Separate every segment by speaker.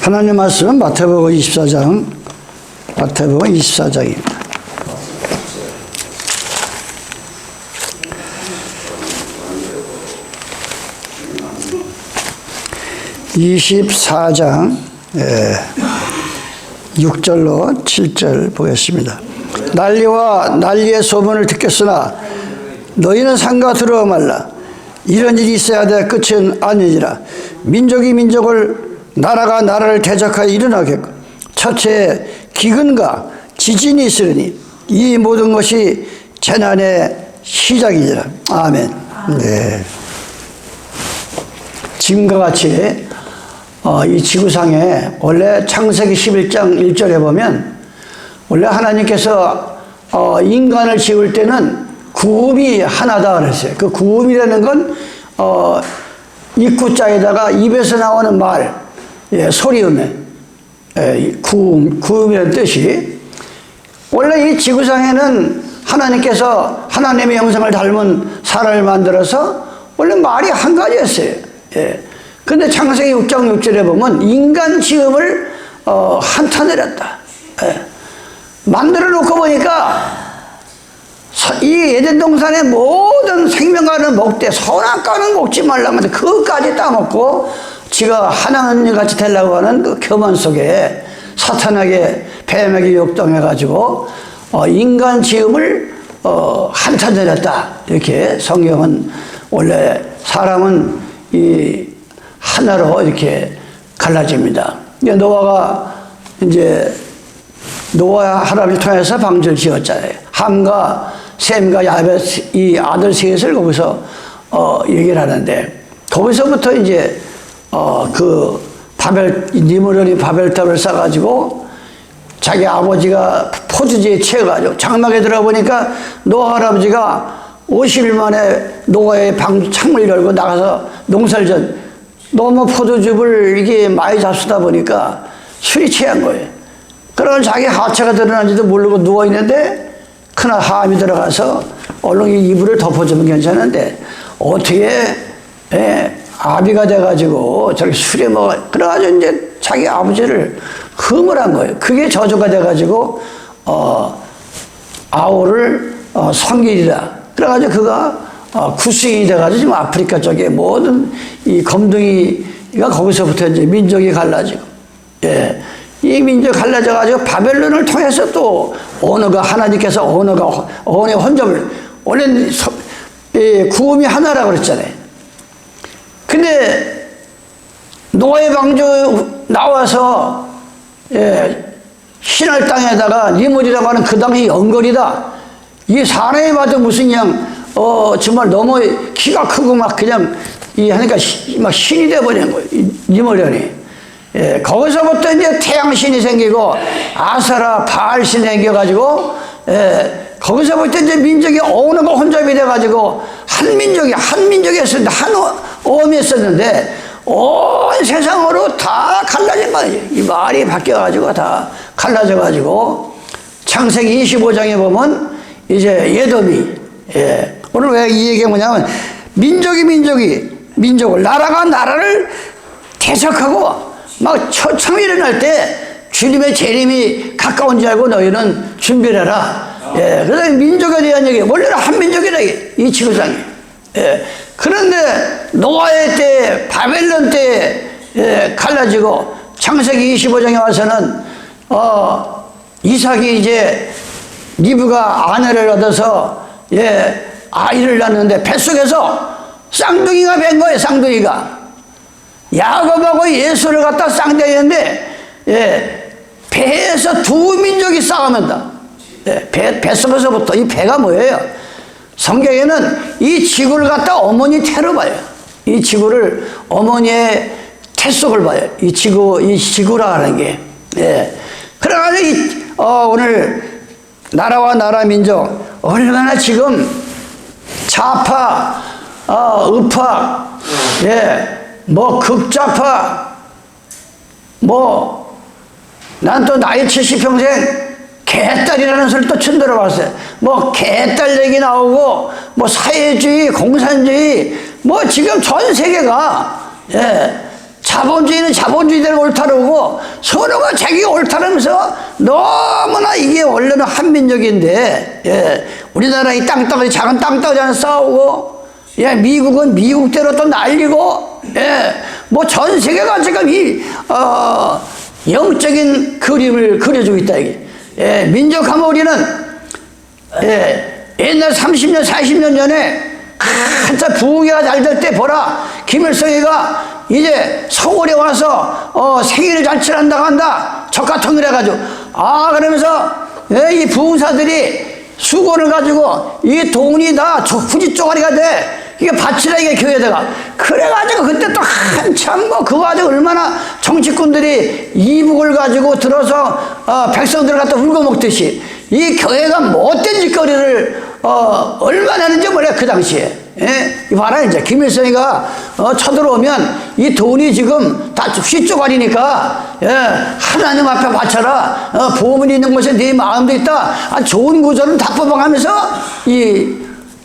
Speaker 1: 하나님 말씀은 마태복음 24장입니다. (24장) 6절로 7절 보겠습니다. 난리와 난리의 소문을 듣겠으나 너희는 상가 들어와 말라. 이런 일이 있어야 될 끝은 아니니라. 민족이 민족을, 나라가 나라를 대적하여 일어나겠고 첫째 기근과 지진이 있으니 이 모든 것이 재난의 시작이니라. 아멘. 네. 지금과 같이 이 지구상에 원래 창세기 11장 1절에 보면 원래 하나님께서 인간을 지을 때는 구음이 하나다 그랬어요. 그 구음이라는 건 입구자에다가 입에서 나오는 말, 소리음에 구음이라는 뜻이, 원래 이 지구상에는 하나님께서 하나님의 형상을 닮은 사람을 만들어서 원래 말이 한 가지였어요. 근데 창세기 6장 6절에 보면 인간 지음을 한탄해렸다. 만들어 놓고 보니까 이 에덴 동산의 모든 생명과는 먹되 선악과는 먹지 말라고 하는데 그것까지 따먹고 지가 하나님 같이 되려고 하는 그 교만 속에 사탄에게 뱀에게 욕당해가지고 인간 지음을 한탄해렸다. 이렇게 성경은, 원래 사람은 이 하나로 이렇게 갈라집니다. 노아가 이제 노아 할아버지 통해서 방주를 지었잖아요. 함과 셈과 야벳, 이 아들 셋을 거기서 얘기를 하는데, 거기서부터 이제 그 니므롯이 바벨탑을 쌓아가지고 자기 아버지가 포도주에 취해가지고 장막에 들어보니까 노아 할아버지가 50일 만에 노아의 방 창문을 열고 나가서 농사를 너무 포도즙을 이게 많이 잡수다 보니까 술이 취한 거예요. 그러면 자기 하체가 드러난지도 모르고 누워있는데 그날 함이 들어가서 얼른 이불을 덮어주면 괜찮은데 어떻게 아비가 돼가지고 저렇게 술에 먹어. 그래가지고 이제 자기 아버지를 흠을 한 거예요. 그게 저주가 돼가지고 아우를 성길이다. 그래가지고 그가 구스인이 돼가지고 지금 아프리카 쪽에 모든 이 검둥이가 거기서부터 이제 민족이 갈라지고, 이 민족 갈라져가지고 바벨론을 통해서 또 언어가, 하나님께서 언어의 혼접을, 원래 구음이 하나라고 그랬잖아요. 근데 노아의 방주 나와서 신할 땅에다가 니므롯이라고 하는 그 당시 연걸이다. 이 사람이 봐도 무슨 정말 너무 키가 크고 막 그냥 하니까 막 신이 돼버리는 거예요. 니므롯이. 거기서부터 이제 태양신이 생기고 아사라 바알신이 생겨가지고, 거기서부터 이제 민족이 언어가 혼잡이 돼가지고 한 민족이었는데, 한 어음이었었는데 온 세상으로 다 갈라진 거예요. 이 말이 바뀌어가지고 다 갈라져가지고 창세기 25장에 보면 이제 예돔이, 오늘 왜 이 얘기가 뭐냐면 민족을, 나라가 나라를 대적하고 막 처참히 일어날 때 주님의 재림이 가까운 줄 알고 너희는 준비를 해라. 그래서 민족에 대한 얘기, 원래는 한 민족이라, 이 지구상에. 그런데 노아의 때, 바벨론 때 갈라지고 창세기 25장에 와서는 이삭이 이제 리브가 아내를 얻어서 아이를 낳는데 뱃속에서 쌍둥이가 된 거예요. 쌍둥이가 야곱하고 예수를 갖다 쌍둥이였는데 배에서 두 민족이 싸우면다. 뱃속에서부터. 이 배가 뭐예요? 성경에는 이 지구를 갖다 어머니 태로 봐요. 이 지구를 어머니의 태 속을 봐요. 이 지구라 하는 게. 그래가지고 오늘 나라와 나라 민족 얼마나 지금 좌파, 우파, 뭐 극좌파, 난 또 나이 70평생 개딸이라는 소리 또 처음 들어봤어요. 뭐 개딸 얘기 나오고 뭐 사회주의, 공산주의, 뭐 지금 전 세계가 자본주의는 자본주의대로 옳다라고 서로가 자기가 옳다라면서 너무나 이게 원래는 한민족인데, 예, 우리나라 이 땅덩어리, 작은 땅덩어리 하나 싸우고, 예, 미국은 미국대로 또 날리고, 예, 뭐 전 세계가 지금 영적인 그림을 그려주고 있다, 이게. 예, 민족하면 우리는, 예, 옛날 30년, 40년 전에 한참 부흥회가 잘 될 때 보라. 김일성이가 이제 서울에 와서 생일 잔치를 한다고 한다. 적가통일 해가지고. 그러면서 이 부흥사들이 수건을 가지고 이 돈이 다 후지 쪼가리가 돼. 이게 바치라, 이게 교회다가. 그래가지고 그때 또 한참 뭐 그거 가지고 얼마나 정치꾼들이 이북을 가지고 들어서 백성들을 갖다 울고먹듯이 이 교회가 못된 짓거리를 얼마나 하는지 몰라, 그 당시에. 예? 봐라, 이제 김일성이가 쳐들어오면 이 돈이 지금 다 휘쪼가리니까, 예, 하나님 앞에 바쳐라. 보험이 있는 곳에 네 마음도 있다. 좋은 구조는 다 뽑아가면서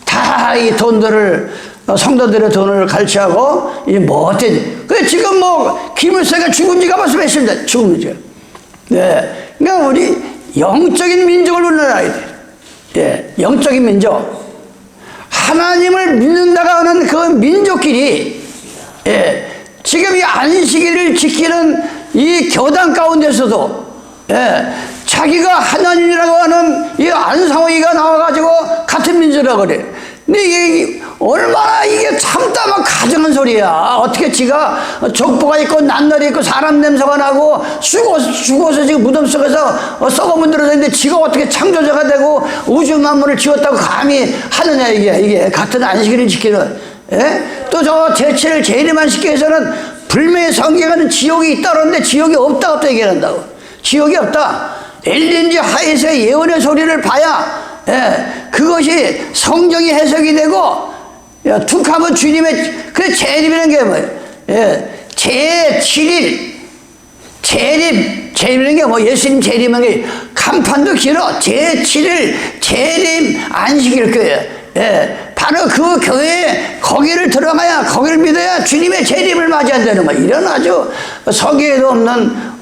Speaker 1: 다 이 돈들을, 성도들의 돈을 갈취하고 이 못된. 그래 지금 뭐 김일성이가 죽은 지가 벌써 몇십 년 죽은 지가. 네, 그러니까 우리 영적인 민족을 우러나야 돼. 예, 영적인 민족. 하나님을 믿는다고 하는 그 민족끼리, 예, 지금 이 안식일을 지키는 이 교단 가운데서도, 예, 자기가 하나님이라고 하는 이 안상호이가 나와가지고 같은 민족이라고 그래. 근데 이게 얼마나 이게 참다만 가정한 소리야. 어떻게 지가 족보가 있고 낱날이 있고 사람 냄새가 나고 죽어서 지금 무덤 속에서 썩어 문드러졌는데 지가 어떻게 창조자가 되고 우주 만물을 지었다고 감히 하느냐, 이게 같은 안식일을 지키는. 예? 또 저 제7일 제일만 시키기 위해서는 불매의 성경에는 지옥이 있다 그러는데 지옥이 없다 얘기한다고. 지옥이 없다. 엘린지 하에서의 예언의 소리를 봐야, 예, 그것이 성경이 해석이 되고, 야, 툭하면 주님의, 그 재림이라는 게 뭐예요? 예, 제7일, 재림이라는 게 뭐, 예수님 재림하는 게, 간판도 길어. 제7일, 재림, 안식일 교회. 예, 바로 그 교회에 거기를 들어가야, 거기를 믿어야 주님의 재림을 맞이한다는 거야. 이런 아주 서기에도 없는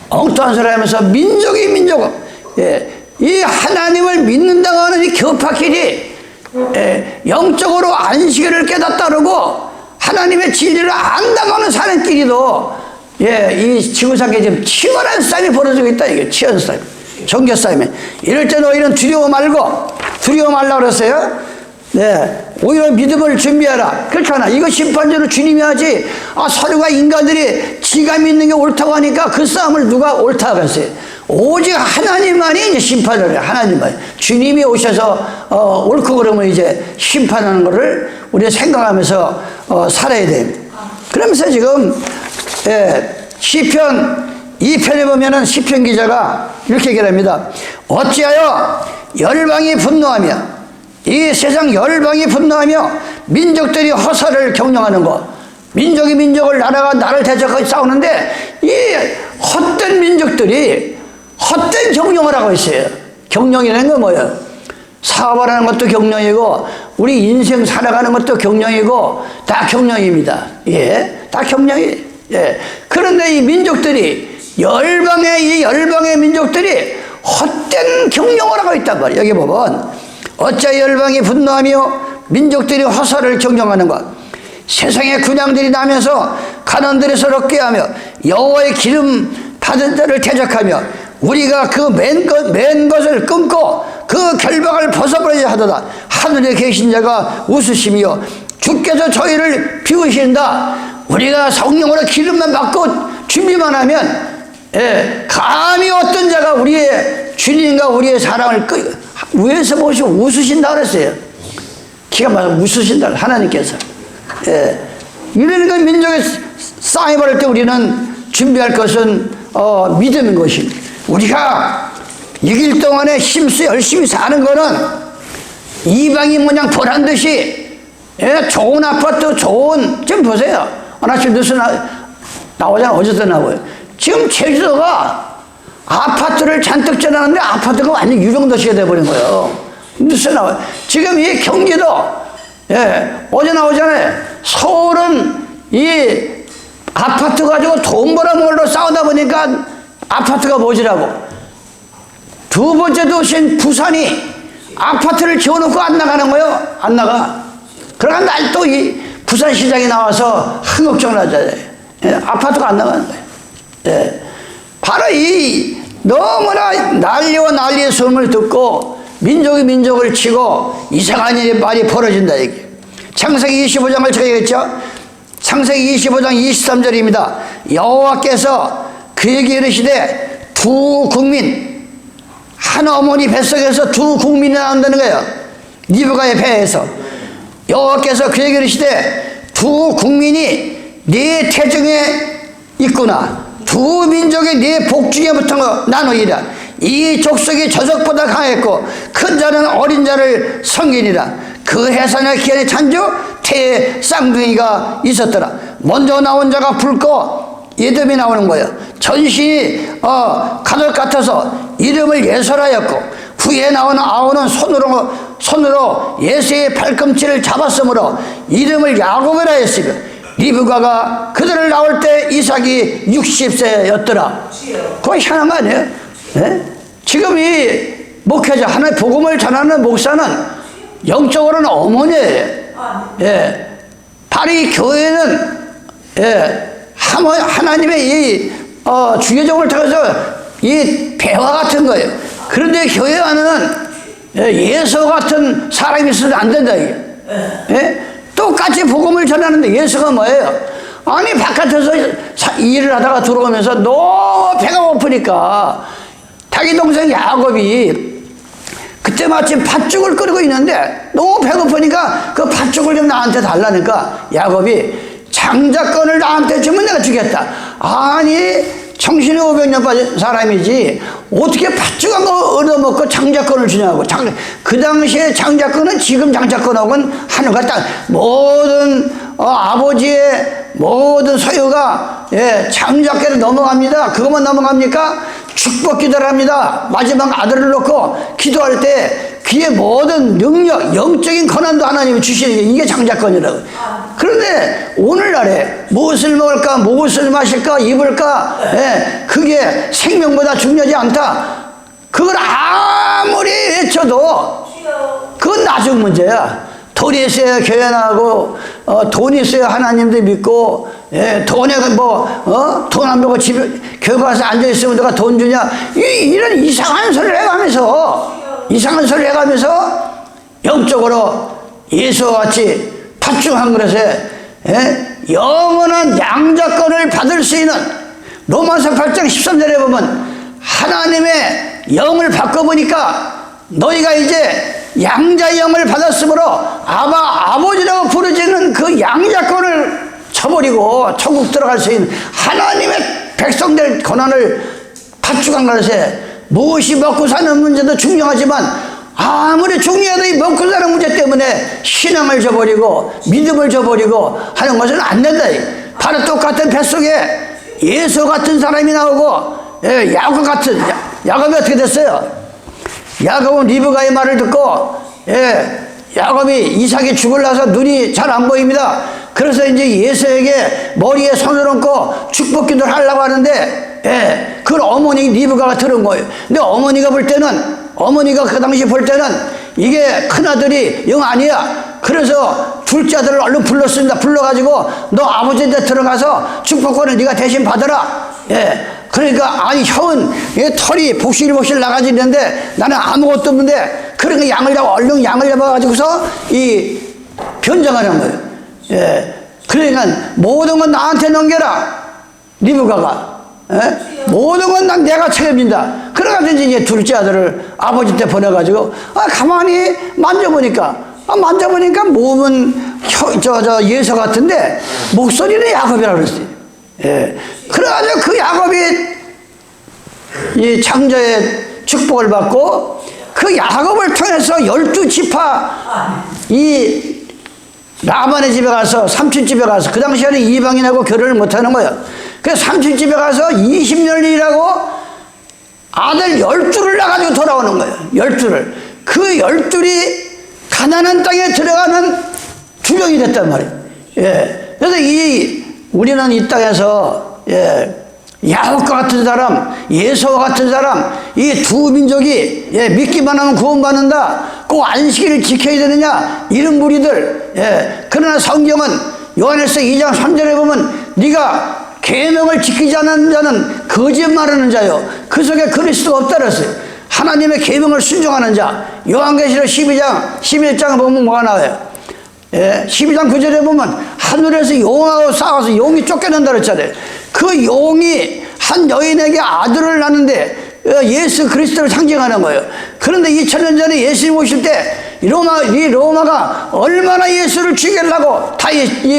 Speaker 1: 엉뚱한 소리 하면서 민족이 민족. 예. 이 하나님을 믿는다고 하는 이 교파끼리, 예, 영적으로 안식일을 깨닫다르고 하나님의 진리를 안다고 하는 사람끼리도, 예, 이 지구상에 지금 치열한 싸움이 벌어지고 있다, 이게 치열한 싸움, 종교 싸움이. 이럴 때 너희는 두려워 말라고 그랬어요. 네, 오히려 믿음을 준비하라. 그렇잖아. 이거 심판대로 주님이 하지. 서류가 인간들이 지가 믿는 게 옳다고 하니까 그 싸움을 누가 옳다고 했어요. 오직 하나님만이 이제 심판을 해요. 하나님만. 주님이 오셔서 옳고 그러면 이제 심판하는 것을 우리가 생각하면서 살아야 됩니다. 그러면서 지금, 예, 시편 2편에 보면은 시편 기자가 이렇게 얘기합니다. 어찌하여 열방이 분노하며 이 세상 열방이 분노하며 민족들이 허사를 경영하는 것. 민족이 민족을, 나라가 나를 대적하고 싸우는데 이 헛된 민족들이 헛된 경영을 하고 있어요. 경영이라는 건 뭐예요? 사업하는 것도 경영이고 우리 인생 살아가는 것도 경영이고 다 경영입니다. 예, 다 경영이. 예. 그런데 이 민족들이 열방의 민족들이 헛된 경영을 하고 있단 말이에요. 여기 보면 어찌 열방이 분노하며 민족들이 허사를 경영하는 것. 세상의 군양들이 나면서 가난들이 서럽게 하며 여호와의 기름 받은 자를 대적하며 우리가 그 맨 것을 끊고 그 결박을 벗어버려야 하도다. 하늘에 계신 자가 웃으시며 주께서 저희를 비우신다. 우리가 성령으로 기름만 받고 준비만 하면, 예, 감히 어떤 자가 우리의 주님과 우리의 사랑을 위에서 보시고 웃으신다 그랬어요. 기가 막혀 웃으신다 하나님께서. 예, 이러니까 민족의 싸움이 벌을 때 우리는 준비할 것은 믿음인 것입니다. 우리가 이길 동안에 힘써 열심히 사는 거는 이방이 뭐냐 보란 듯이, 예, 좋은 아파트, 지금 보세요. 지금 뉴스 나오잖아. 어제도 나와요. 지금 제주도가 아파트를 잔뜩 지어놨는데 아파트가 완전 유령도시가 돼버린 거예요. 뉴스 나와요. 지금 이 경기도, 예, 어제 나오잖아요. 서울은 이 아파트 가지고 돈 벌어먹으러 싸우다 보니까 아파트가 모자라고. 두 번째 도시인 부산이 아파트를 지어놓고 안 나가는 거예요. 안 나가. 그러니까 날 또 이 부산시장에 나와서 한걱정을 하잖아요. 예, 아파트가 안 나가는 거예요. 예. 바로 이 너무나 난리와 난리의 소음을 듣고 민족이 민족을 치고 이상한 일이 많이 벌어진다 이게. 창세기 25장을 저기겠죠. 창세기 25장 23절입니다. 여호와께서 그에게 이르시되 두 국민, 한 어머니 뱃속에서 두 국민이 나온다는 거예요. 리브가의 배에서. 여호와께서 그에게 이르시되 두 국민이 네 태중에 있구나. 두 민족이 네 복중에부터 나누이라. 이 족속이 저족보다 강했고 큰 자는 어린 자를 섬기니라. 그 해산의 기한에 찬주 태의 쌍둥이가 있었더라. 먼저 나온 자가 붉고 예돔이 나오는 거예요. 전신이 가돌 같아서 이름을 예설하였고, 후에 나온 아우는 손으로 예수의 발꿈치를 잡았으므로 이름을 야곱이라 했으며, 리브가가 그들을 낳을 때 이삭이 60세였더라. 그거 희한한 거 아니에요? 네? 지금 이 목회자, 하나의 복음을 전하는 목사는 영적으로는 어머니예요. 예. 바로 이 교회는, 예, 하나님의 이 주계종을 통해서 이 배와 같은 거예요. 그런데 교회 안에는 예수 같은 사람이 있어도 안 된다 이게. 예? 똑같이 복음을 전하는데 예수가 뭐예요? 아니 바깥에서 일을 하다가 들어오면서 너무 배가 고프니까 자기 동생 야곱이 그때 마침 팥죽을 끓이고 있는데 너무 배고프니까 그 팥죽을 좀 나한테 달라니까 야곱이 장자권을 나한테 주면 내가 주겠다. 아니 정신이 500년 빠진 사람이지 어떻게 팥죽 한 거 얻어먹고 장자권을 주냐고. 그 당시에 장자권은 지금 장자권하고는 하늘과 땅. 모든 아버지의 모든 소유가 장자권에 넘어갑니다. 그것만 넘어갑니까? 축복 기도를 합니다. 마지막 아들을 놓고 기도할 때 그의 모든 능력, 영적인 권한도 하나님이 주시는 게 이게 장자권이라고. 그런데 오늘날에 무엇을 먹을까, 무엇을 마실까, 입을까, 그게 생명보다 중요하지 않다. 그걸 아무리 외쳐도 그건 나중 문제야. 돈이 있어야 교회 나가고, 돈이 있어야 하나님도 믿고, 돈에 돈 안 벌고 집에 교회 가서 앉아있으면 내가 돈 주냐. 이런 이상한 소리를 이상한 소리를 해가면서 영적으로 예수와 같이 팥죽 한 그릇에 영원한 양자권을 받을 수 있는 로마서 8장 13절에 보면 하나님의 영을 바꿔보니까 너희가 이제 양자의 영을 받았으므로 아버지라고 부르지는 그 양자권을 쳐버리고 천국 들어갈 수 있는 하나님의 백성될 권한을 팥죽한 그릇에 무엇이 먹고 사는 문제도 중요하지만 아무리 중요해도 이 먹고 사는 문제 때문에 신앙을 저버리고 믿음을 저버리고 하는 것은 안 된다. 바로 똑같은 뱃속에 예수 같은 사람이 나오고 야곱이 어떻게 됐어요? 야곱은 리브가의 말을 듣고 야곱이 이삭이 죽을라서 눈이 잘 안 보입니다. 그래서 이제 예수에게 머리에 손을 얹고 축복 기도를 하려고 하는데 그걸 어머니 리브가가 들은 거예요. 근데 어머니가 그 당시 볼 때는 이게 큰아들이 영 아니야. 그래서 둘째 아들을 얼른 불렀습니다. 불러가지고 너 아버지한테 들어가서 축복권을 네가 대신 받아라. 그러니까 아니 형은 털이 복실복실 나가지는데 나는 아무것도 없는데, 그러니까 얼른 양을 잡아가지고서 이 변장하는 거예요. 그러니까 모든 건 나한테 넘겨라. 리브가가 모든 건 난 내가 책임진다. 그래가지고 이제 둘째 아들을 아버지한테 보내가지고 가만히 만져보니까 몸은 예수 같은데 목소리는 야곱이라고 그랬어요. 그래가지고 그 야곱이 이 창조의 축복을 받고 그 야곱을 통해서 12지파 이 라반의 집에 가서, 삼촌 집에 가서, 그 당시에는 이방인하고 결혼을 못하는 거예요. 그래서 삼촌 집에 가서 20년을 일하고 아들 12를 낳아가지고 돌아오는 거예요. 12를. 그 12이 가나안 땅에 들어가는 주령이 됐단 말이에요. 그래서 이 우리는 이 땅에서 야곱과 같은 사람, 예수와 같은 사람, 이 두 민족이 믿기만 하면 구원받는다, 꼭 안식일을 지켜야 되느냐, 이런 무리들. 그러나 성경은 요한일서 2장 3절에 보면 네가 계명을 지키지 않는 자는 거짓말하는 자요, 그 속에 그리스도가 없다 그랬어요. 하나님의 계명을 순종하는 자. 요한계시록 12장 11장에 보면 뭐가 나와요? 12장 9절에 보면 하늘에서 용하고 싸워서 용이 쫓겨난다 그랬잖아요. 그 용이 한 여인에게 아들을 낳는데 예수 그리스도를 상징하는 거예요. 그런데 2000년 전에 예수님 오실 때 이 로마가 얼마나 예수를 죽이려고 다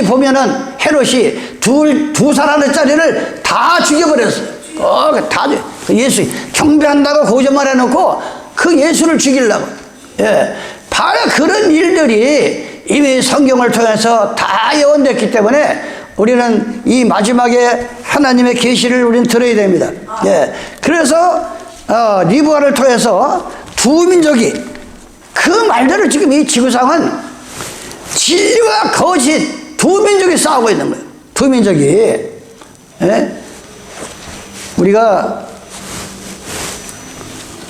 Speaker 1: 보면은 헤롯이 두 살짜리를 다 죽여버렸어요. 다 예수 경배한다고 거짓말 해놓고 그 예수를 죽이려고. 바로 그런 일들이 이미 성경을 통해서 다 예언됐기 때문에 우리는 이 마지막에 하나님의 계시를 우리는 들어야 됩니다. 그래서 리브가를 통해서 두 민족이, 그 말대로 지금 이 지구상은 진리와 거짓 두 민족이 싸우고 있는 거예요. 두 민족이. 우리가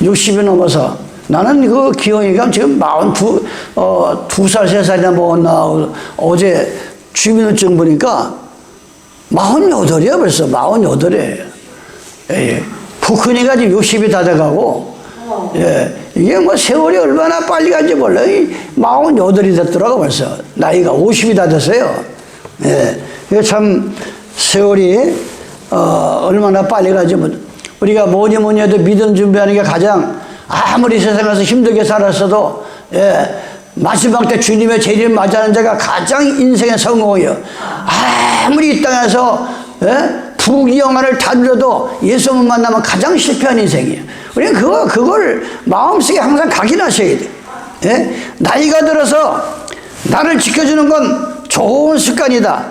Speaker 1: 60이 넘어서, 나는 그 기영이가 지금 2살, 3살이나 먹었나, 어제 주민등록 보니까 48이야, 벌써. 48이에요. 북한이가 지금 60이 다 돼가고, 이게 뭐 세월이 얼마나 빨리 간지 몰라요. 48이 됐더라고, 벌써. 나이가 50이 다 됐어요. 이게 참 세월이, 얼마나 빨리 가지. 우리가 뭐니 해도 믿음 준비하는 게 가장, 아무리 세상에서 힘들게 살았어도, 마지막 때 주님의 재림을 맞이하는 자가 가장 인생의 성공이에요. 아무리 이 땅에서, 부귀영화를 다 누려도 예수만 만나면 가장 실패한 인생이에요. 우리는 그걸 마음속에 항상 각인하셔야 돼. 나이가 들어서 나를 지켜주는 건 좋은 습관이다.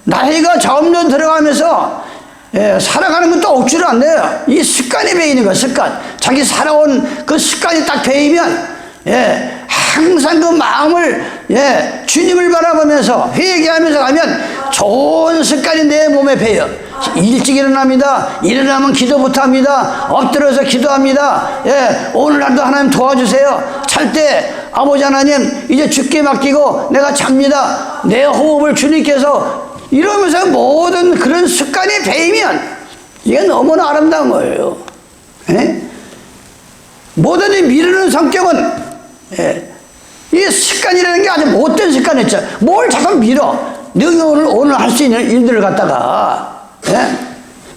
Speaker 1: 나이가 점점 들어가면서 살아가는 건 또 억지로 안 돼요. 이 습관이 배이는 거야, 습관. 자기 살아온 그 습관이 딱 배이면, 항상 그 마음을, 주님을 바라보면서 회개하면서 가면 좋은 습관이 내 몸에 배요. 일찍 일어납니다. 일어나면 기도부터 합니다. 엎드려서 기도합니다. 오늘날도 하나님 도와주세요. 잘 때 아버지 하나님 이제 주께 맡기고 내가 잡니다. 내 호흡을 주님께서, 이러면서 모든 그런 습관이 배이면 이게 너무나 아름다운 거예요. 뭐든지 미루는 성격은, 이 습관이라는 게 아주 못된 습관이었죠. 뭘 자꾸 밀어. 너희 오늘 할 수 있는 일들을 갖다가,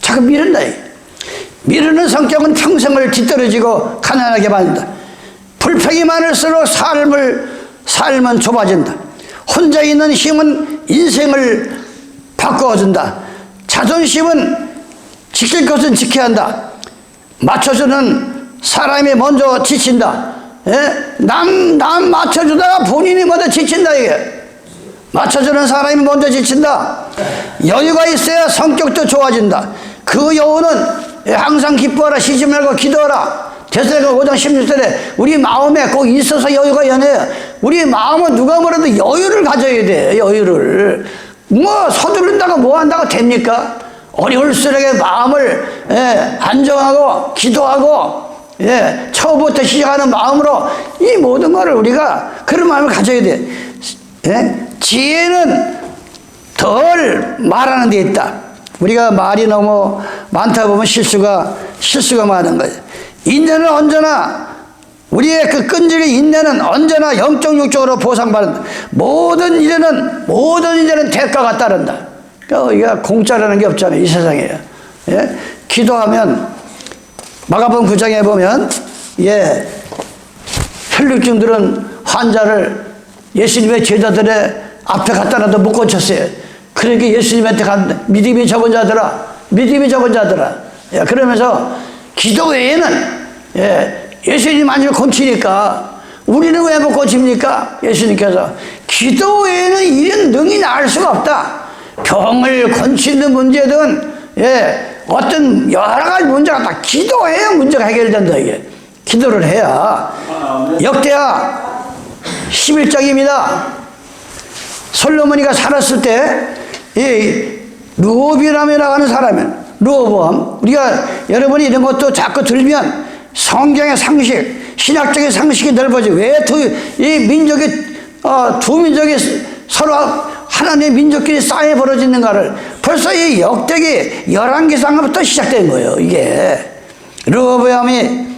Speaker 1: 자꾸 미룬다. 미루는 성격은 평생을 뒤떨어지고 가난하게 만든다. 불평이 많을수록 삶은 좁아진다. 혼자 있는 힘은 인생을 바꿔준다. 자존심은 지킬 것은 지켜야 한다. 맞춰주는 사람이 먼저 지친다. 남 맞춰주다가 본인이 먼저 지친다. 이게 맞춰주는 사람이 먼저 지친다. 여유가 있어야 성격도 좋아진다. 그 여유는 항상 기뻐하라, 쉬지 말고 기도하라. 데살로니가 5장 16절에 우리 마음에 꼭 있어서 여유가 연해요. 우리 마음은 누가 뭐라도 여유를 가져야 돼. 여유를. 뭐 서두른다고 뭐 한다고 됩니까? 어려울수록 마음을 안정하고 기도하고, 처음부터 시작하는 마음으로 이 모든 것을 우리가 그런 마음을 가져야 돼. 지혜는 덜 말하는 데 있다. 우리가 말이 너무 많다 보면 실수가 많은 거예요. 인내는 언제나, 우리의 그 끈질긴 인내는 언제나 영적 육적으로 보상받는다. 모든 일에는 대가가 따른다. 그러니까 우리가 공짜라는 게 없잖아요, 이 세상에. 기도하면 마가복음 9장에 보면, 혈류증들은 환자를 예수님의 제자들의 앞에 갖다 놔도 못 고쳤어요. 그러니까 예수님한테 간 믿음이 적은 자들아. 그러면서 기도 외에는, 예수님 아니면 고치니까 우리는 왜 못 고칩니까? 예수님께서 기도 외에는 이런 능히 나을 수가 없다. 병을 고치는 문제든, 어떤 여러 가지 문제가 다 기도해야 문제가 해결된다. 이게 기도를 해야. 역대하 11장입니다. 솔로몬이가 살았을 때 이 르호비람이라고 하는 사람은 르호보암, 우리가 여러분이 이런 것도 자꾸 들면 성경의 상식, 신학적인 상식이 넓어지고 왜 이 민족이 두 민족이 서로 하나님의 민족끼리 싸움이 벌어지는가를 벌써 이 역대기 열왕기상부터 시작된 거예요. 이게 르호보암이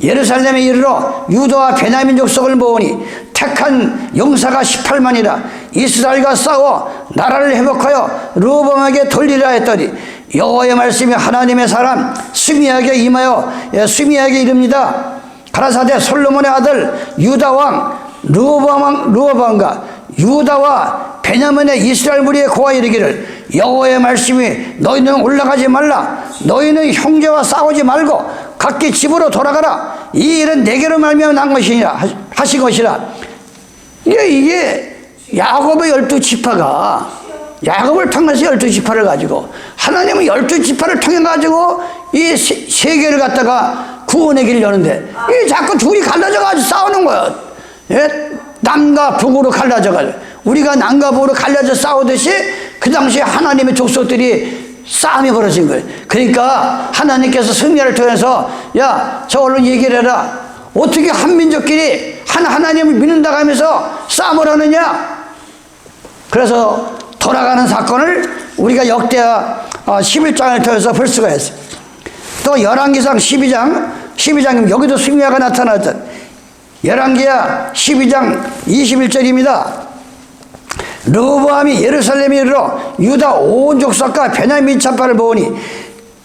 Speaker 1: 예루살렘에 이르러 유다와 베냐민 족속을 모으니 택한 용사가 18만이라 이스라엘과 싸워 나라를 회복하여 르호보암에게 돌리라 했더니 여호와의 말씀이 하나님의 사람 스미야에게 임하여 스미야에게 이릅니다. 가라사대 솔로몬의 아들 유다 왕 르호보암과 유다와 베냐민의 이스라엘 무리에 고하 이르기를 여호와의 말씀이 너희는 올라가지 말라. 너희는 형제와 싸우지 말고 각기 집으로 돌아가라. 이 일은 내게로 말미암아 난 것이니라 하신 것이라. 이게 야곱의 12지파가 야곱을 통해서 12지파를 가지고 하나님은 12지파를 통해 가지고 이 세계를 갖다가 구원의 길을 여는데 이 자꾸 둘이 갈라져 가지고 싸우는 거예요. 예? 남과 북으로 갈라져 가지고 우리가 남과 북으로 갈라져 싸우듯이 그 당시에 하나님의 족속들이 싸움이 벌어진 거예요. 그러니까 하나님께서 승리를 통해서 야, 저걸로 얘기를 해라. 어떻게 한민족끼리 하나님을 믿는다고 하면서 싸움을 하느냐. 그래서 돌아가는 사건을 우리가 역대하 11장을 통해서 볼 수가 있어요. 또 열왕기상 12장 여기도 승리가 나타났던 열왕기하 12장 21절입니다. 르호보암이 예루살렘에 이르러 유다 온 족속과 베냐민 지파를 모으니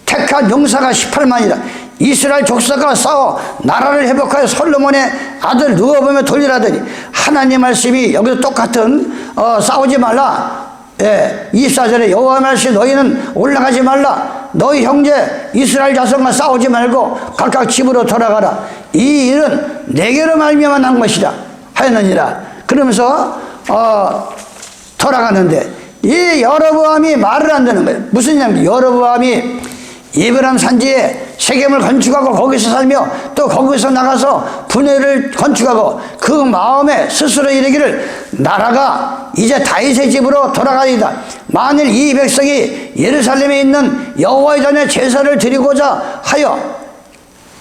Speaker 1: 택한 용사가 18만이라 이스라엘 족속과 싸워 나라를 회복하여 솔로몬의 아들 르호보암에 돌리라더니 하나님 말씀이 여기도 똑같은 싸우지 말라. 예, 24절에 여호와 말씀이 너희는 올라가지 말라. 너희 형제 이스라엘 자손과 싸우지 말고 각각 집으로 돌아가라. 이 일은 내게로 말미암아 난 것이다 하였느니라. 그러면서 돌아가는데 이 여로보암이 말을 안 듣는 거예요. 무슨 얘기냐면 여로보암이 에브람 산지에 세겜을 건축하고 거기서 살며 또 거기서 나가서 분회를 건축하고 그 마음에 스스로 이르기를 나라가 이제 다윗의 집으로 돌아가리이다. 만일 이 백성이 예루살렘에 있는 여호와의 전에 제사를 드리고자 하여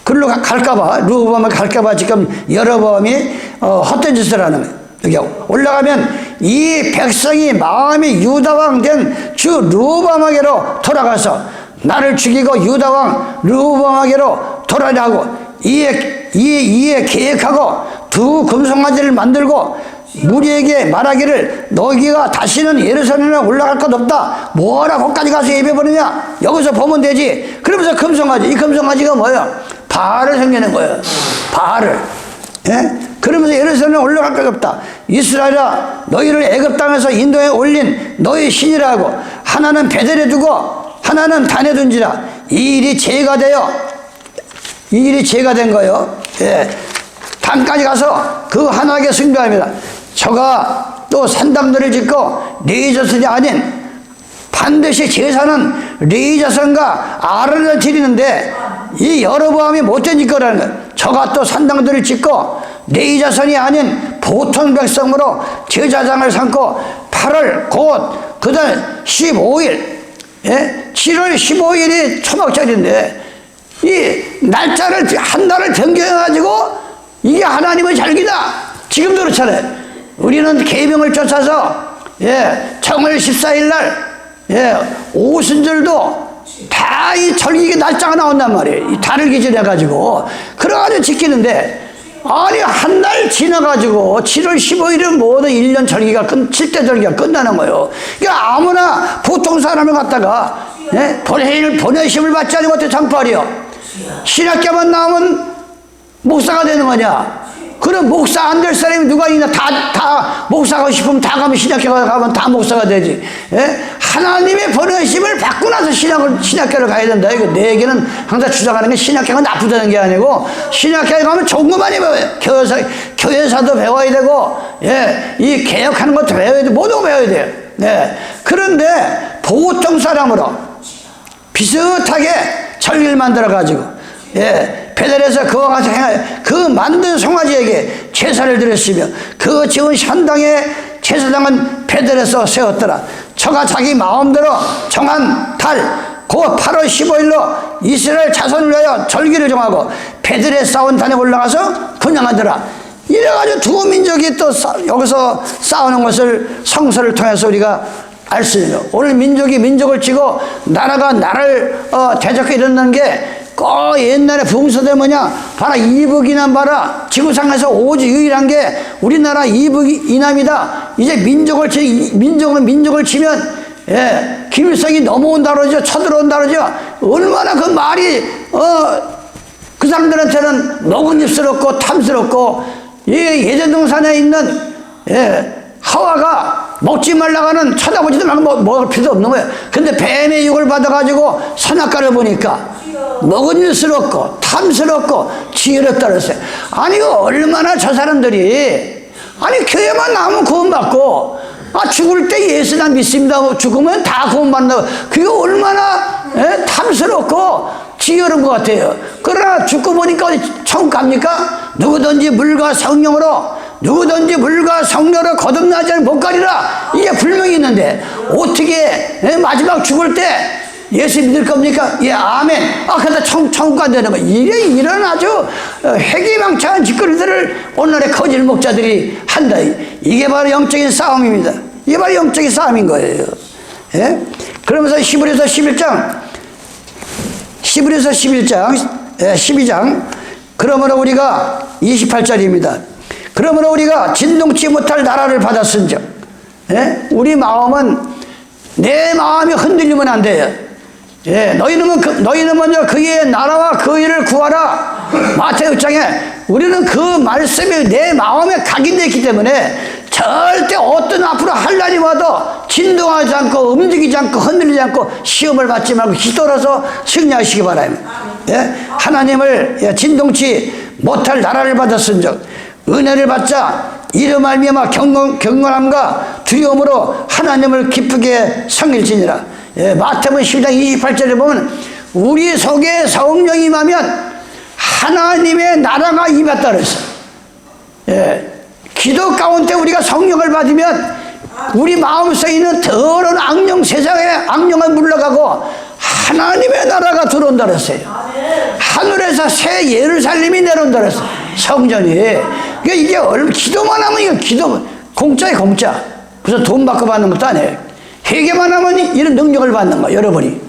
Speaker 1: 그리로 갈까봐 르호보암을 갈까봐 지금 여로보암이 헛된 짓을 하는 거예요. 여기 올라가면 이 백성이 마음이 유다왕 된 주 르호보암에게로 돌아가서 나를 죽이고 유다왕 르호보암에게로 돌아가고 이에 계획하고 두 금송아지를 만들고 무리에게 말하기를 너희가 다시는 예루살렘에 올라갈 것 없다. 뭐하라 거기까지 가서 예배 보느냐. 여기서 보면 되지. 그러면서 금송아지, 이 금송아지가 뭐예요? 바알을 생기는 거예요. 바알을. 예? 그러면서 예루살렘에 올라갈 것 없다. 이스라엘아 너희를 애굽 땅에서 인도에 올린 너희 신이라 하고 하나는 베델에 두고 하나는 단에 둔지라. 이 일이 죄가 된 거예요. 예. 단까지 가서 그 하나에게 승배합니다. 저가 또 산당들을 짓고 레위 자손이 아닌 반드시 제사는 레위 자손과 아론을 드리는데 이 여로보암이 못된 짓거라는 거예요. 저가 또 산당들을 짓고 레위 자손이 아닌 보통 백성으로 제사장을 삼고 8월 곧 그달 15일 예? 7월 15일이 초막절인데 이 날짜를 한 달을 변경해가지고 이게 하나님의 절기다. 지금도 그렇잖아요. 우리는 계명을 쫓아서 정월 14일 날 오순절도 다 이 절기 날짜가 나온단 말이에요. 이 달을 기준해가지고 그래가지고 지키는데 아니 한 달 지나가지고 7월 15일은 모든 1년 절기가 7대 절기가 끝나는 거예요. 그러니까 아무나 보통 사람을 갖다가 보내심을 받지 않은 것도 장발이요. 신학교만 나오면 목사가 되는 거냐. 그럼 목사 안 될 사람이 누가 있나. 다 목사가 싶으면 다 가면 신학교 가면 다 목사가 되지. 하나님의 보내심을 받고 나서 신학교를 가야 된다. 이거 내 얘기는 항상 주장하는 게 신학교가 나쁘다는 게 아니고 신학교에 가면 좋은 거 많이 배워요. 교회사도 배워야 되고 이 개혁하는 것도 배워야 되고 모든 거 배워야 돼요. 그런데 보통 사람으로 비슷하게 절기를 만들어가지고 베델에서 그와 같이 행하여 그 만든 송아지에게 제사를 드렸으며 그 지은 산당의 제사장은 베델에서 세웠더라. 저가 자기 마음대로 정한 달, 그 8월 15일로 이스라엘 자손을 위하여 절기를 정하고 베들에 쌓은 단에 올라가서 분양하더라. 이래가지고 두 민족이 또 여기서 싸우는 것을 성서를 통해서 우리가 알 수 있는 거예요. 오늘 민족이 민족을 치고 나라가 나라를 대적해 이런다는 게 옛날에 부흥서대 뭐냐, 봐라 이북이남 봐라, 지구상에서 오직 유일한 게 우리나라 이북 이남이다. 이제 민족을 치면 김일성이 넘어온다 그러죠, 쳐들어온다 그러죠. 얼마나 그 말이 그 사람들한테는 먹은입스럽고 탐스럽고, 예전동산에 있는 하와가 먹지 말라가는 쳐다보지도 말고 먹을 필요도 없는 거예요. 근데 뱀의 육을 받아가지고 선악과를 보니까 먹은일스럽고 탐스럽고 지혜롭다 그랬어요. 아니 얼마나 저 사람들이, 아니 교회만 나오면 구원받고, 죽을 때 예수 난 믿습니다 죽으면 다 구원받는다고, 그게 얼마나 탐스럽고 지혜로운 것 같아요. 그러나 죽고 보니까 어디 천국 갑니까? 누구든지 물과 성령으로 거듭나지 않으면 못 가리라, 이게 분명히 있는데 어떻게 마지막 죽을 때 예수 믿을 겁니까? 예, 아멘. 그러다 천국 간다는 거. 이런 아주 회기망창한 짓거리들을 오늘날의 거짓 목자들이 한다. 이게 바로 영적인 싸움입니다. 이게 바로 영적인 싸움인 거예요. 예? 그러면서 히브리서 12장, 그러므로 우리가 28절입니다. 그러므로 우리가 진동치 못할 나라를 받았은즉, 우리 마음은, 내 마음이 흔들리면 안 돼요. 너희는 먼저 그의 나라와 그 일을 구하라. 마태복음 6장에 우리는 그 말씀이 내 마음에 각인되어 있기 때문에 절대 어떤 앞으로 한란이 와도 진동하지 않고 움직이지 않고 흔들리지 않고 시험을 받지 말고 기도로서 승리하시기 바랍니다. 하나님을 진동치 못할 나라를 받았은즉 은혜를 받자 이로 말미암아 경건함과 두려움으로 하나님을 기쁘게 섬길지니라. 마태복음 10장 28절에 보면 우리 속에 성령이 임하면 하나님의 나라가 임했다 그랬어요. 기도 가운데 우리가 성령을 받으면 우리 마음속에 있는 더러운 악령, 세상의 악령은 물러가고 하나님의 나라가 들어온다 그랬어요. 하늘에서 새 예루살렘이 내려온다 그랬어요. 성전이. 그러니까 이게 기도만 하면, 이거 기도 공짜예요, 공짜. 그래서 돈 받고 받는 것도 아니에요. 회개만 하면 이런 능력을 받는 거예요, 여러분이.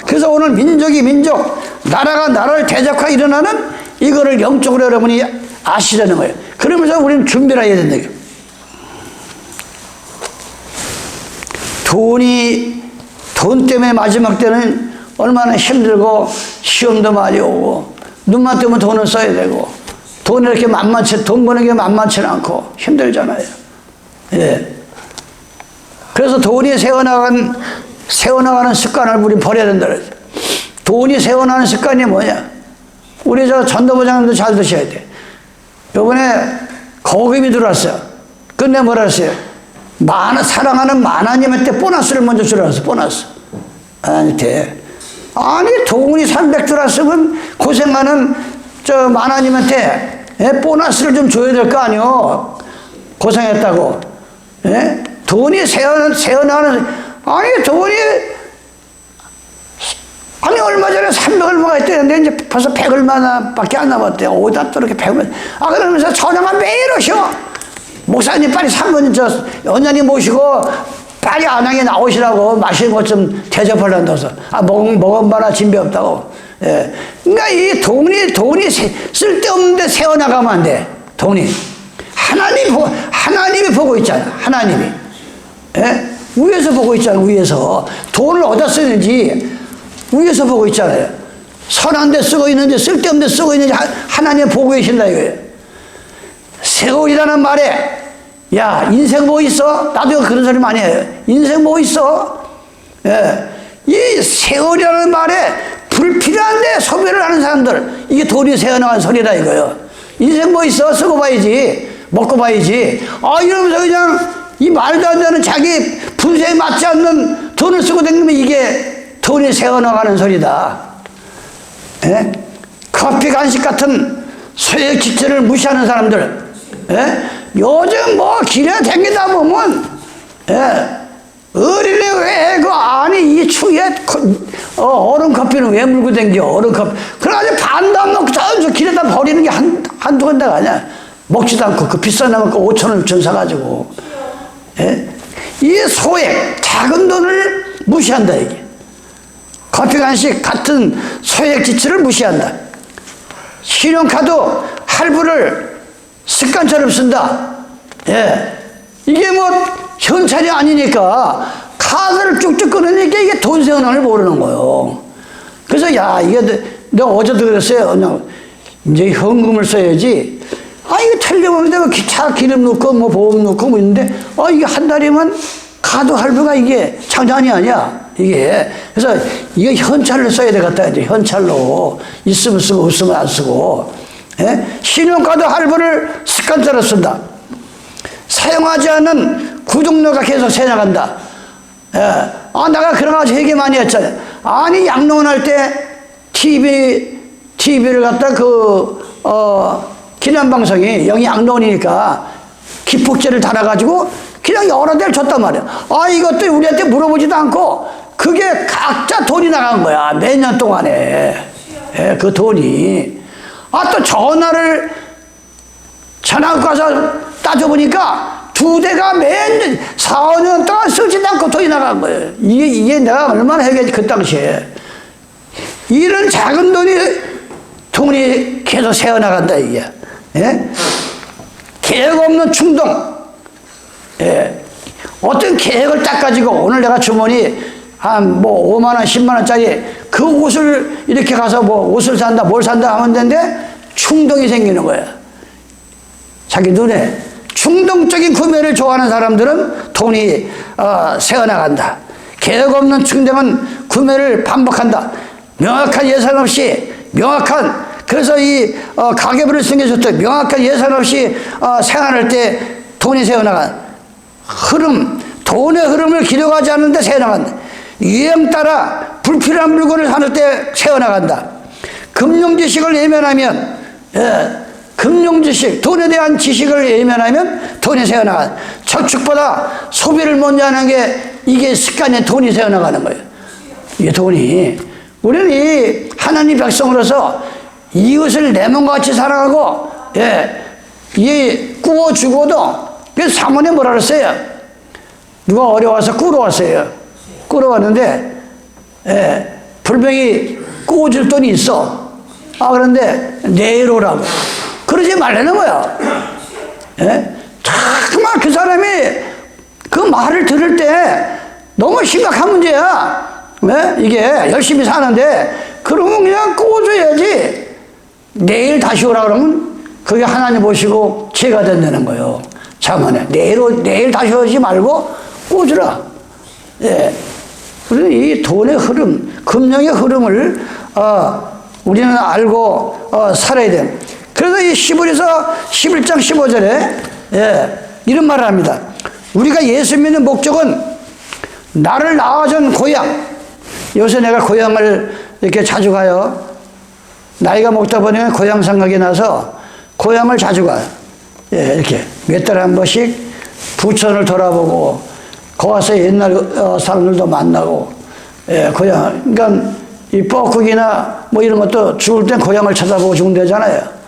Speaker 1: 그래서 오늘 민족이 민족, 나라가 나라를 대적하여 일어나는 이거를 영적으로 여러분이 아시라는 거예요. 그러면서 우리는 준비를 해야 된다. 돈 때문에 마지막 때는 얼마나 힘들고 시험도 많이 오고 눈만 뜨면 돈을 써야 되고 돈 버는 게 만만치 않고 힘들잖아요. 그래서 돈이 세워나가는 습관을 우리 버려야 된다 그랬어요. 돈이 세워나가는 습관이 뭐냐? 우리 저 전도부장님도 잘 드셔야 돼. 요번에 거금이 들어왔어요. 근데 뭐라 했어요? 사랑하는 하나님한테 보너스를 먼저 주라 했어. 보너스. 아니 돈이 300 들어왔으면 고생하는 하나님한테 보너스를 좀 줘야 될 거 아니요. 고생했다고. 돈이 세어나는, 아니 얼마 전에 300 얼마가 있대는데 이제 벌써 100 얼마밖에 안 남았대요. 어디다 또 이렇게 100을. 그러면서 전화가 매일 오셔. 목사님 빨리 3분 원장님 모시고 빨리 안양에 나오시라고 맛있는 것 좀 대접하려고 해서 먹은 바나 진배 없다고. 그러니까 이 돈이 쓸데없는데 세워나가면 안 돼. 돈이 하나님이 보고 있잖아. 하나님이 위에서 보고 있잖아. 위에서 돈을 어디다 쓰는지 위에서 보고 있잖아요. 선한 데 쓰고 있는지 쓸데없는 데 쓰고 있는지 하나님 보고 계신다 이거예요. 세월이라는 말에 야 인생 뭐 있어? 나도 그런 소리 많이 해요. 인생 뭐 있어? 이 세월이라는 말에 불필요한데 소비를 하는 사람들, 이게 돈이 새어나간 소리라 이거예요. 인생 뭐 있어? 쓰고 봐야지, 먹고 봐야지. 이러면서 그냥 이 말도 안 되는 자기 분수에 맞지 않는 돈을 쓰고 다니면 이게 돈이 새어나가는 소리다. 커피 간식 같은 소액 지체를 무시하는 사람들, 요즘 뭐 길에 다니다 보면 예. 어린애 왜 그 안에 이 추위에 얼음 커피는 왜 물고 댕겨? 얼음 커피. 그래가지고 반도 안 먹고 저 길에다 버리는 게 한두 군데가 아니야. 먹지도 않고 그 비싼 나무 5,000원, 6,000원 사가지고. 예? 이 소액, 작은 돈을 무시한다, 이게. 커피 간식 같은 소액 지출을 무시한다. 신용카드 할부를 습관처럼 쓴다. 예. 이게 뭐 현찰이 아니니까 카드를 쭉쭉 끊으니까 이게 돈 생활을 모르는 거예요. 그래서 야, 이게 내가 어제도 그랬어요. 이제 현금을 써야지. 이거 틀려보면 내가 차 기름 넣고 뭐 보험 넣고 뭐 있는데 이게 한 달이면 카드 할부가 이게 장난이 아니야. 이게. 그래서 이거 현찰로 써야 되겠다. 이제 현찰로 있으면 쓰고 없으면 안 쓰고. 예? 신용카드 할부를 습관처럼 쓴다. 사용하지 않은 구독료가 계속 새나간다. 예. 내가 그런 거 되게 많이 했잖아. 아니, 양로원할 때 TV를 갖다 기념방송이 여기 양로원이니까 기폭제를 달아가지고 그냥 여러 대를 줬단 말이야. 이것도 우리한테 물어보지도 않고 그게 각자 돈이 나간 거야. 몇 년 동안에. 예, 그 돈이. 또 전화를 전화국 가서 따져보니까 2대가 매년 4, 5년 동안 쓰지도 않고 돈이 나간 거예요. 이게 내가 얼마나 해야지, 그 당시에. 이런 작은 돈이 계속 새어나간다, 이게. 예? 계획 없는 충동. 예. 어떤 계획을 딱 가지고 오늘 내가 주머니 한 5만 원, 10만 원짜리 그 옷을 이렇게 가서 옷을 산다, 뭘 산다 하면 되는데 충동이 생기는 거야. 자기 눈에. 충동적인 구매를 좋아하는 사람들은 돈이 새어나간다. 계획 없는 충동은 구매를 반복한다. 명확한 예산 없이 그래서 이 가계부를 생겨줬다. 명확한 예산 없이 생활할 때 돈이 새어나간 돈의 흐름을 기록하지 않는데 새어나간다. 유행 따라 불필요한 물건을 사는 때 새어나간다. 금융지식을 예면하면 금융지식, 돈에 대한 지식을 예면하면 돈이 새어나간다. 저축보다 소비를 먼저 하는 게 이게 습관에 돈이 새어나가는 거예요. 이게 돈이. 우리는 이 하나님 백성으로서 이웃을 내 몸과 같이 사랑하고, 이 꾸어 주고도, 그래서 사모님 뭐라 그랬어요? 누가 어려워서 꾸러 왔어요. 꾸러 왔는데, 불명히 꾸어줄 돈이 있어. 그런데 내일 오라고. 그러지 말라는 거야. 정말 그 사람이 그 말을 들을 때 너무 심각한 문제야. 이게 열심히 사는데, 그러면 그냥 꾸어줘야지. 내일 다시 오라 그러면 그게 하나님 보시고 죄가 된다는 거예요. 자문에. 내일 다시 오지 말고 꾸어주라. 그래서 이 돈의 흐름, 금융의 흐름을, 우리는 알고, 살아야 돼. 그래서 이 히브리서 11장 15절에, 이런 말을 합니다. 우리가 예수 믿는 목적은 나를 낳아준 고향. 요새 내가 고향을 이렇게 자주 가요. 나이가 먹다 보니 고향 생각이 나서 고향을 자주 가요. 이렇게 몇 달에 한 번씩 부천을 돌아보고, 거기서 옛날 사람들도 만나고, 고향, 그러니까 이 뻐국이나 뭐 이런 것도 죽을 땐 고향을 찾아보고 죽은 데잖아요.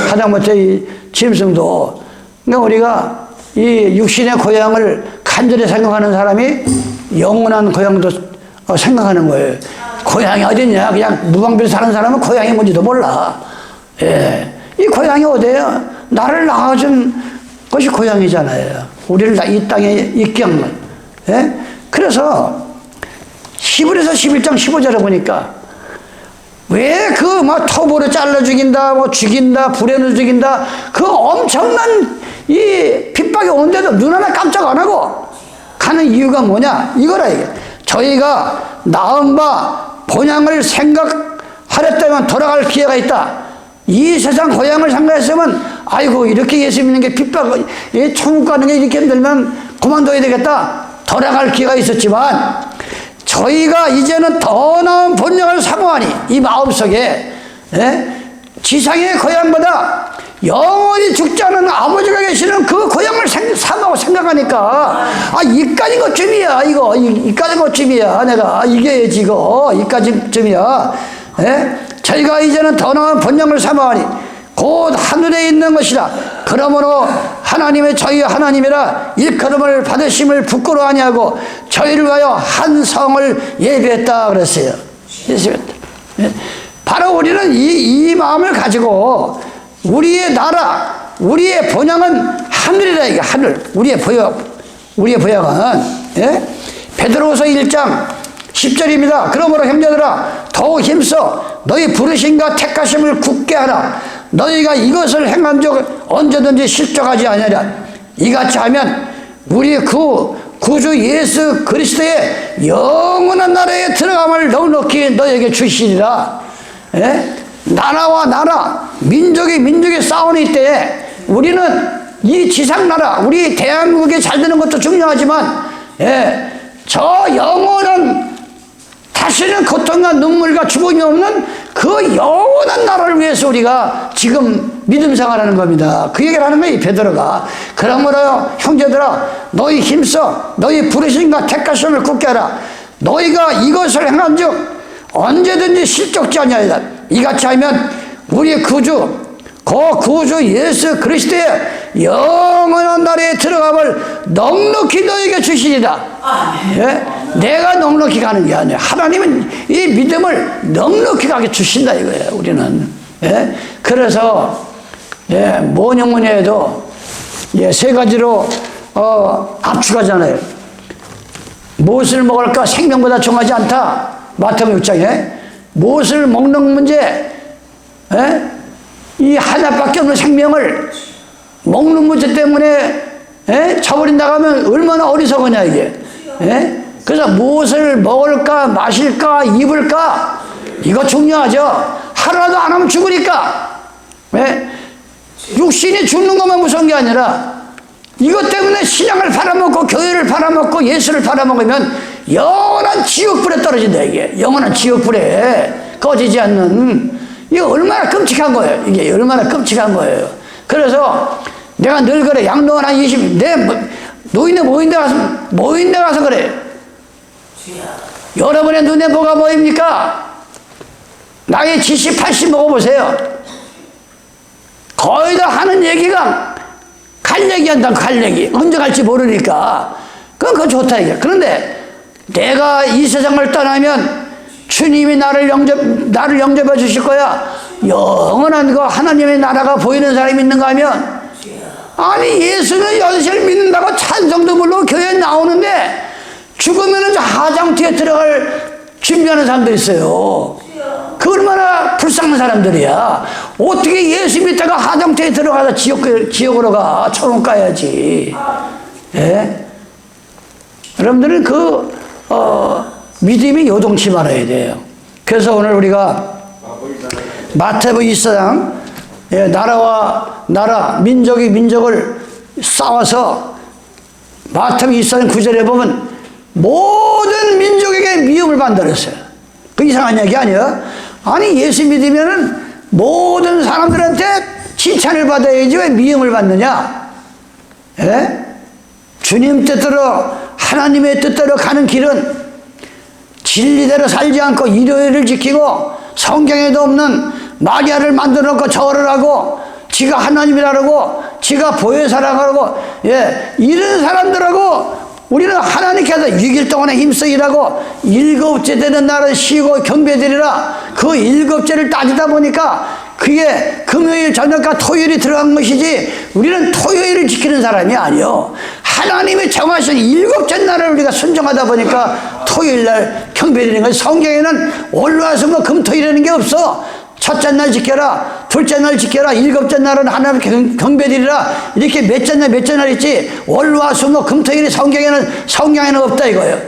Speaker 1: 하다못해 이 짐승도. 그러니까 우리가 이 육신의 고향을 간절히 생각하는 사람이 영원한 고향도 생각하는 거예요. 고향이 어딨냐? 그냥 무방비로 사는 사람은 고향이 뭔지도 몰라. 이 고향이 어디예요? 나를 낳아준 것이 고향이잖아요. 우리를 이 땅에 있게 한 것. 그래서 히브리서 11장 15절에 보니까 왜 그 막 톱으로 잘라 죽인다, 뭐 죽인다, 불에는 죽인다, 그 엄청난 이 핍박이 오는데도 눈 하나 깜짝 안 하고 가는 이유가 뭐냐? 이거라, 이게. 저희가 낳은 바 본향을 생각하랬다면 돌아갈 기회가 있다. 이 세상 고향을 생각했으면, 아이고, 이렇게 예수 믿는 게 핍박, 천국 가는 게 이렇게 힘들면 그만둬야 되겠다. 돌아갈 기회가 있었지만, 저희가 이제는 더 나은 본향을 사모하니, 이 마음속에, 지상의 고향보다 영원히 죽지 않은 아버지가 계시는 그 고향을 삼하고 생각하니까, 아, 이까지 것쯤이야, 이거. 이까지 것쯤이야. 내가 이겨야지, 이거. 이까지쯤이야. 예? 저희가 이제는 더 나은 번영을 삼아하니 곧 하늘에 있는 것이라. 그러므로 하나님의 저희 하나님이라 일컬음을 받으심을 부끄러워 아니하고 저희를 위하여 한 성을 예비했다 그랬어요. 예수였다. 예? 바로 우리는 이 마음을 가지고 우리의 나라, 우리의 번영은 하늘이라. 이게 하늘. 우리의 번영은, 예? 베드로후서 1장 10절입니다. 그러므로 형제들아 더욱 힘써 너희 부르심과 택하심을 굳게 하라. 너희가 이것을 행한 적 언제든지 실족하지 아니하랴. 이같이 하면 우리 구주 예수 그리스도의 영원한 나라에 들어감을 넉넉히 너희에게 주시리라. 예? 나라와 나라, 민족이 싸우는 이때에 우리는 이 지상나라, 우리 대한민국이 잘 되는 것도 중요하지만, 예, 저 영원한 다시는 고통과 눈물과 죽음이 없는 그 영원한 나라를 위해서 우리가 지금 믿음 생활하는 겁니다. 그 얘기를 하는 거예요, 베드로가. 그러므로 형제들아 너희 힘써 너희 부르심과 택하심을 굳게 하라. 너희가 이것을 행한 즉 언제든지 실족지 아니하리라. 이같이 하면 우리 구주 예수 그리스도의 영원한 나라에 들어감을 넉넉히 너에게 주시리라. 예? 내가 넉넉히 가는 게 아니야. 하나님은 이 믿음을 넉넉히 가게 주신다 이거예요. 우리는. 예? 그래서 뭐니 해도 세 가지로 압축하잖아요. 무엇을 먹을까 생명보다 중요하지 않다. 마태복음 6장에 무엇을 먹는 문제, 이 하나밖에 없는 생명을 먹는 문제 때문에 쳐버린다고 하면 얼마나 어리석으냐 이게. 그래서 무엇을 먹을까 마실까 입을까 이거 중요하죠. 하루라도 안 하면 죽으니까. 육신이 죽는 것만 무서운 게 아니라 이것 때문에 신앙을 팔아먹고 교회를 팔아먹고 예수를 팔아먹으면 영원한 지옥불에 떨어진다 이게. 영원한 지옥불에 꺼지지 않는. 이게 얼마나 끔찍한 거예요. 이게 얼마나 끔찍한 거예요. 그래서 내가 늘 그래. 양로원 한 20, 내 노인네 모인데 가서 그래. 여러분의 눈에 뭐가 보입니까? 나이 70, 80 먹어보세요. 거의 다 하는 얘기가 갈 얘기 한다, 갈 얘기. 언제 갈지 모르니까. 그건 좋다, 이게. 그런데 내가 이 세상을 떠나면 주님이 나를 영접해 주실 거야. 영원한 그 하나님의 나라가 보이는 사람이 있는가 하면, 아니, 예수는 연세를 믿는다고 찬성도 모르고 교회에 나오는데, 죽으면 저 하장투에 들어갈 준비하는 사람들이 있어요. 그 얼마나 불쌍한 사람들이야. 어떻게 예수 믿다가 하장투에 들어가서 지옥으로 가. 천국 가야지. 예? 여러분들은 믿음이 요동치 말아야 돼요. 그래서 오늘 우리가 마태복음 24장, 나라와 나라, 민족이 민족을 싸워서 마태복음 24장 9절에 보면 모든 민족에게 미움을 받는다 그랬어요. 그 이상한 얘기 아니에요? 아니, 예수 믿으면은 모든 사람들한테 칭찬을 받아야지 왜 미움을 받느냐? 주님 뜻대로, 하나님의 뜻대로 가는 길은 진리대로 살지 않고 일요일을 지키고 성경에도 없는 마리아를 만들어 놓고 절을 하고 지가 하나님이라고 지가 보혜사라고 이런 사람들하고 우리는 하나님께서 6일 동안에 힘써 일하고 7째 되는 날은 쉬고 경배드리라. 그 7째를 따지다 보니까 그게 금요일 저녁과 토요일이 들어간 것이지 우리는 토요일을 지키는 사람이 아니요. 하나님이 정하신 7째 날을 우리가 순종하다 보니까 토요일날 경배드리는 거지. 성경에는 월화수목 금토일이라는 게 없어. 첫째 날 지켜라, 둘째 날 지켜라, 7째 날은 하나님 경배드리라. 이렇게 몇째 날 있지. 월화수목 금토일이 성경에는 없다 이거예요.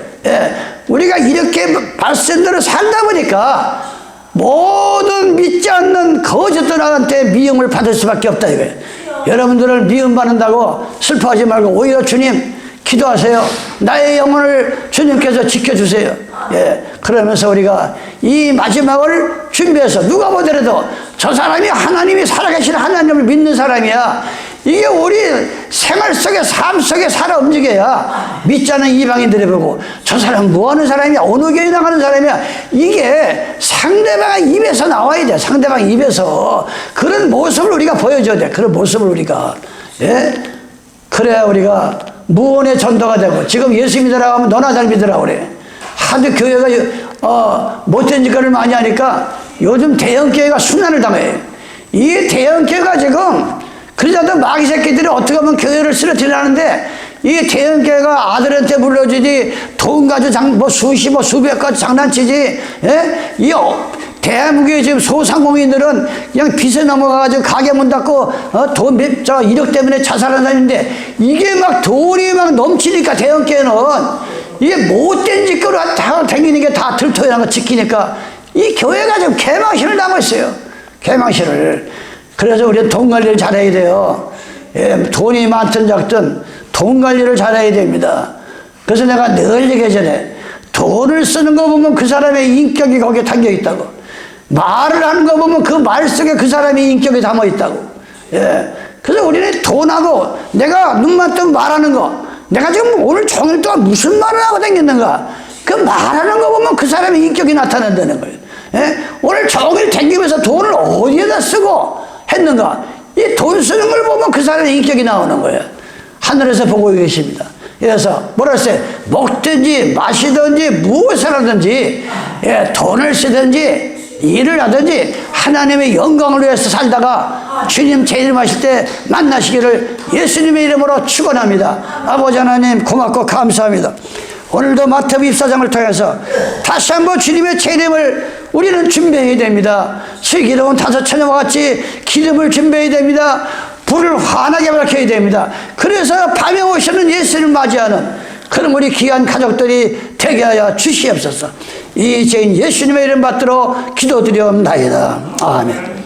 Speaker 1: 우리가 이렇게 말씀대로 살다 보니까 모든 믿지 않는 거짓들한테 미움을 받을 수밖에 없다 이거예요. 여러분들을 미움받는다고 슬퍼하지 말고 오히려 주님 기도하세요. 나의 영혼을 주님께서 지켜주세요. 그러면서 우리가 이 마지막을 준비해서 누가 보더라도 저 사람이 하나님이 살아계신 하나님을 믿는 사람이야. 이게 우리 생활 속에 삶 속에 살아 움직여야 믿지 않는 이방인들이 보고 저 사람 뭐하는 사람이야, 어느 교회 나가는 사람이야. 이게 상대방의 입에서 나와야 돼. 상대방 입에서 그런 모습을 우리가 보여줘야 돼. 그런 모습을 우리가, 예? 그래야 우리가 무언의 전도가 되고. 지금 예수 믿으라고 하면 너나 잘 믿으라고 그래. 하도 교회가 못된 짓거리를 많이 하니까 요즘 대형교회가 순환을 당해. 이 대형교회가 지금 그러자도 마귀 새끼들이 어떻게 보면 교회를 쓰러뜨리려는데 이 대형교회가 아들한테 물려주지 돈 가지고 뭐 수십 뭐 수백 가지 장난치지. 예? 이 대한민국의 지금 소상공인들은 그냥 빚에 넘어가가지고 가게 문 닫고 돈 1억 때문에 자살하는 사람인데 이게 막 돈이 막 넘치니까 대형교회는 이게 못된 짓거리로 다 다니는 게 다 들토이라는 거 지키니까 이 교회가 지금 개망신을 당하고 있어요. 개망신을. 그래서 우리는 돈 관리를 잘해야 돼요. 예, 돈이 많든 작든 돈 관리를 잘해야 됩니다. 그래서 내가 늘 얘기하잖아요. 돈을 쓰는 거 보면 그 사람의 인격이 거기에 담겨 있다고. 말을 하는 거 보면 그 말 속에 그 사람의 인격이 담아 있다고. 예. 그래서 우리는 돈하고 내가 눈만 뜨면 말하는 거, 내가 지금 오늘 종일 동안 무슨 말을 하고 다녔는가, 그 말하는 거 보면 그 사람의 인격이 나타난다는 거예요. 예? 오늘 종일 다니면서 돈을 어디에다 쓰고 했는가, 이 돈 쓰는 걸 보면 그 사람의 인격이 나오는 거예요. 하늘에서 보고 계십니다. 그래서 뭐라 했어요? 먹든지 마시든지 무엇을 하든지, 예, 돈을 쓰든지 일을 하든지 하나님의 영광을 위해서 살다가 주님 재림하실 때 만나시기를 예수님의 이름으로 축원합니다. 아버지 하나님 고맙고 감사합니다. 오늘도 마태복음 24장을 통해서 다시 한번 주님의 재림을 우리는 준비해야 됩니다. 슬기로운 다섯 처녀와 같이 기름을 준비해야 됩니다. 불을 환하게 밝혀야 됩니다. 그래서 밤에 오시는 예수를 맞이하는 그런 우리 귀한 가족들이 되게 하여 주시옵소서. 이 죄인 예수님의 이름 받들어 기도드리옵나이다. 아멘.